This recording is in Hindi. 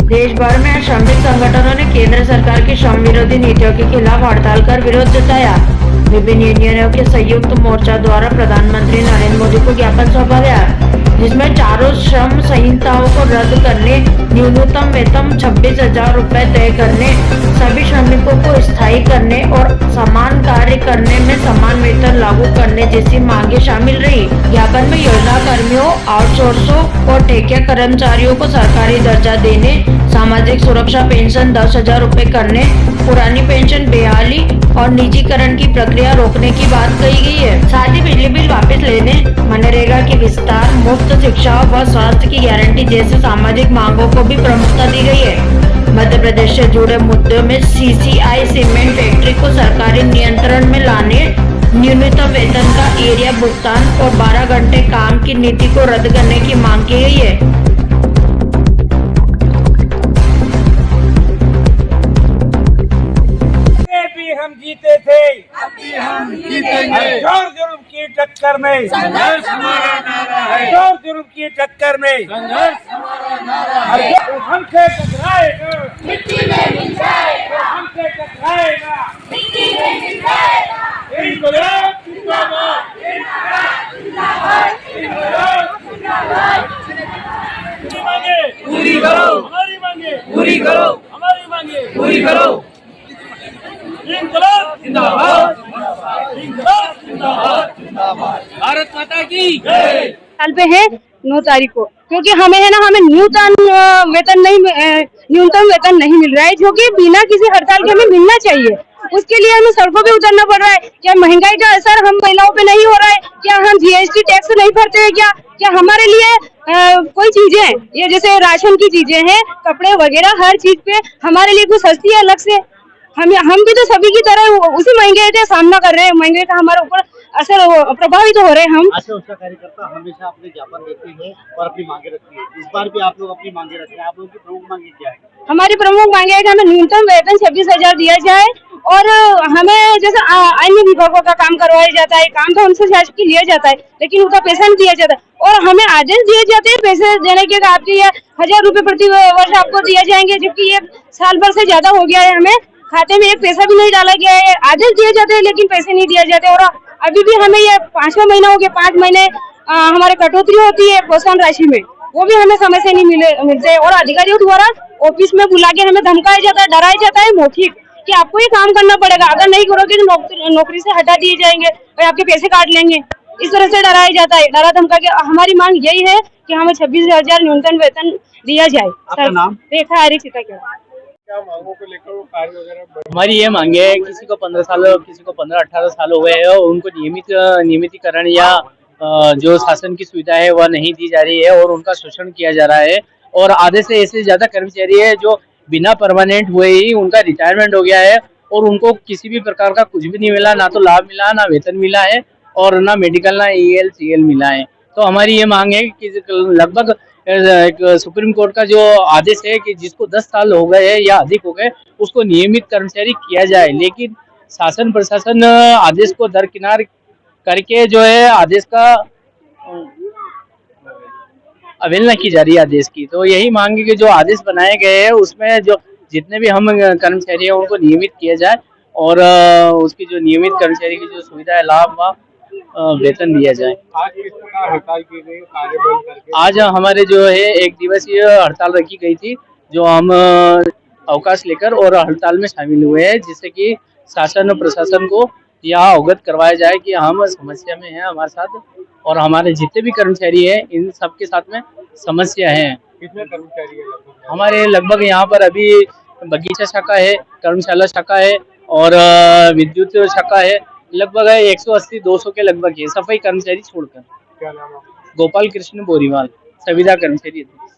देश भर में श्रमिक संगठनों ने केंद्र सरकार की श्रम विरोधी नीतियों के खिलाफ हड़ताल कर विरोध जताया। विभिन्न यूनियनों के संयुक्त मोर्चा द्वारा प्रधानमंत्री नरेंद्र मोदी को ज्ञापन सौंपा गया, जिसमें चारों श्रम संहिताओं को रद्द करने, न्यूनतम वेतन 26,000 रुपए तय करने, सभी श्रमिकों को स्थायी करने और समान कार्य करने में समान वेतन लागू करने जैसी मांगे शामिल रही। ज्ञापन में योजना कर्मियों, आउटसोर्सों और ठेके कर्मचारियों को सरकारी दर्जा देने, सामाजिक सुरक्षा पेंशन 10,000 रुपए करने, पुरानी पेंशन बहाली और निजीकरण की प्रक्रिया रोकने की बात कही गई है। साथ ही बिजली बिल वापस लेने, मनरेगा की विस्तार, मुफ्त शिक्षा व स्वास्थ्य की गारंटी जैसे सामाजिक मांगों को भी प्रमुखता दी गई है। मध्य प्रदेश से जुड़े मुद्दों में सीसीआई सीमेंट फैक्ट्री को सरकारी नियंत्रण में लाने, न्यूनतम वेतन का एरिया भुगतान और 12 घंटे काम की नीति को रद्द करने की मांग की गई है। हम जीते थे, अब भी हम जीतेंगे। जोर जुल्म की टक्कर में संघर्ष हमारा नारा है, जोर जुल्म की टक्कर में संघर्ष हमारा नारा है। हमसे टकराएगा, मिट्टी में मिल जाएगा, हमसे टकराएगा, मिट्टी में मिल जाएगा। इनकलाब जिंदाबाद, जिंदाबाद, जिंदाबाद, इनकलाब जिंदाबाद। हमारी मांगे पूरी करो, हमारी मांगे पूरी करो, हमारी मांगे पूरी करो। इनकलाब जिंदाबाद, इनकलाब जिंदाबाद। भारत माता की जय। साल पे है 9 तारीख को, क्योंकि हमें है ना, हमें न्यूनतम वेतन नहीं मिल रहा है, जो कि बिना किसी हड़ताल के हमें मिलना चाहिए। उसके लिए हमें सड़कों पे उतरना पड़ रहा है। क्या महंगाई का असर हम महिलाओं पे नहीं हो रहा है? क्या हम जीएसटी टैक्स नहीं भरते हैं? क्या हमारे लिए कोई चीजें, ये जैसे राशन की चीजें हैं, कपड़े वगैरह, हर चीज पे हमारे लिए कुछ सस्ती है अलग से? हम भी तो सभी की तरह उसी महंगाई का सामना कर रहे हैं। महंगाई का हमारे ऊपर असर प्रभावित हो रहे हैं हम। आशा कार्यकर्ता हमेशा अपने ज्ञापन देती है और अपनी मांगे रखती है। इस बार भी आप लोग अपनी मांगे रखते हैं। आप लोगों की प्रमुख मांगे क्या है? हमारी प्रमुख मांगे है कि हमें न्यूनतम वेतन 26,000 दिया जाए और हमें जैसे अन्य विभागों का काम करवाया जाता है, काम तो हमसे शासकीय लिया जाता है, लेकिन उसका पैसा नहीं दिया जाता। और हमें आदेश दिए जाते हैं पैसे देने के, आपके 1,000 रुपए प्रति वर्ष आपको दिए जाएंगे, जबकि ये साल भर से ज्यादा हो गया है। हमें खाते में एक पैसा भी नहीं डाला गया है। आदेश दिए जाते हैं लेकिन पैसे नहीं दिए जाते। और अभी भी हमें ये 5वां महीना हो गया, 5 महीने हमारे कटौती होती है प्रोत्साहन राशि में, वो भी हमें समय से नहीं मिलते। और अधिकारियों द्वारा ऑफिस में बुला के हमें धमकाया जाता है, डराया जाता है मौखिक, कि आपको ये काम करना पड़ेगा, अगर नहीं करोगे तो नौकरी से हटा दिए जाएंगे और आपके पैसे काट लेंगे। इस तरह से डराया जाता है, डरा धमका के। हमारी मांग यही है कि हमें 26,000 न्यूनतम वेतन दिया जाए। आपका नाम? रेखा आर्य सीता। क्या मांगों को लेकर वो कार्य वगैरह? हमारी ये मांगे है, किसी को 15 साल, किसी को 15-18 साल हो गए हैं और उनको नियमितीकरण या जो शासन की सुविधा है वह नहीं दी जा रही है और उनका शोषण किया जा रहा है। और आधे से ऐसे ज्यादा कर्मचारी है जो बिना परमानेंट हुए ही उनका रिटायरमेंट हो गया है और उनको किसी भी प्रकार का कुछ भी नहीं मिला, ना तो लाभ मिला, ना वेतन मिला है और ना मेडिकल, ना EL CL मिला है। तो हमारी ये मांग है कि लगभग सुप्रीम कोर्ट का जो आदेश है कि जिसको 10 साल हो गए या अधिक हो गए उसको नियमित कर्मचारी किया जाए, लेकिन शासन प्रशासन आदेश को दरकिनार करके जो है आदेश का अवहेलना की जा रही है आदेश की। तो यही मांग है कि जो आदेश बनाए गए हैं उसमें जो जितने भी हम कर्मचारी हैं उनको नियमित किया जाए और उसकी जो नियमित कर्मचारी की जो सुविधा है, लाभ व वेतन दिया जाए। आज किस प्रकार हड़ताल की गई, कार्य बंद करके? आज हमारे जो है 1 दिवसीय हड़ताल रखी गई थी, जो हम अवकाश लेकर और हड़ताल में शामिल हुए हैं, जिससे कि शासन और प्रशासन को यह अवगत करवाया जाए कि हम समस्या में हैं हमारे साथ और हमारे जितने भी कर्मचारी हैं इन सबके साथ में समस्या है। कितने कर्मचारी है लगभग? हमारे लगभग यहाँ पर अभी बगीचा शाखा है, कर्मशाला शाखा है और विद्युत शाखा है, लगभग 180-200 के लगभग है, सफाई कर्मचारी छोड़कर। क्या नाम है? गोपाल कृष्ण बोरीवाल, संविदा कर्मचारी।